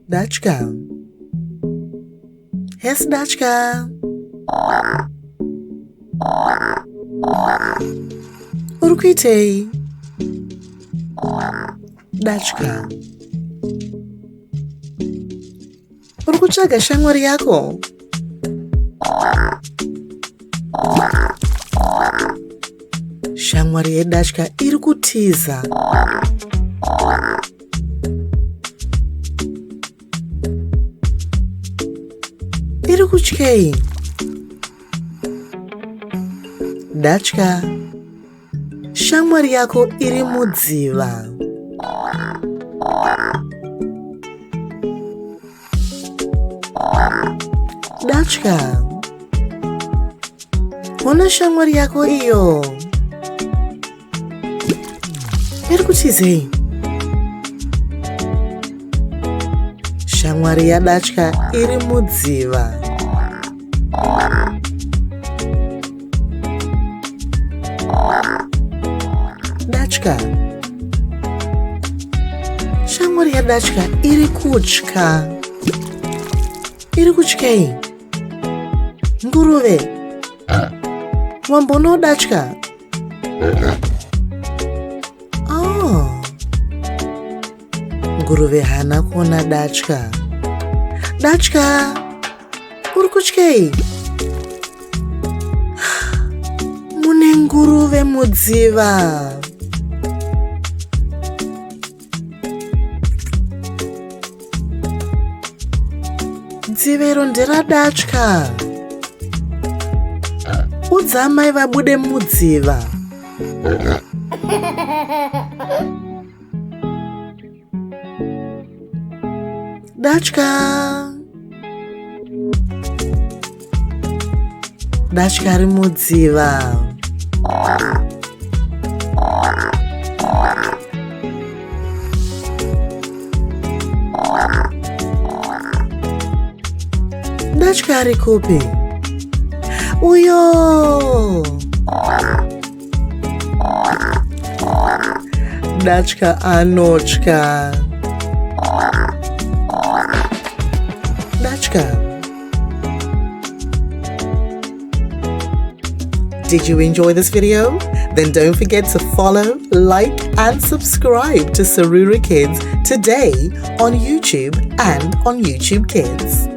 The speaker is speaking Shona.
Dachka. Yes, Dachka. Urkuitei. Dachka. Urikutsvaga shamwari yako? Shamwari yeDachka iri kutiza. Iri kutyei? Dachka, shamwari yako iri mudziva. Dachka, ona shamwari yako iyo. Iri kutizei? Shamwari yaDachka iri mudziva. Dachka, shamwari yaDachka iri kutya. Iri kutyei? Nguruve, wambonawo Dachka? Oh, nguruve hana kuona Dachka. Dachka, uri kutyei? Mune nguruve mudziva. Dzivero nderaDachka. Udza amai vabude mudziva. Dachka. Dachka ari mudziva. Dachka ari kupi? Uyo! Dachka anotya. Dachka. Did you enjoy this video? Then don't forget to follow, like, and subscribe to Saruru Kids today on YouTube and on YouTube Kids.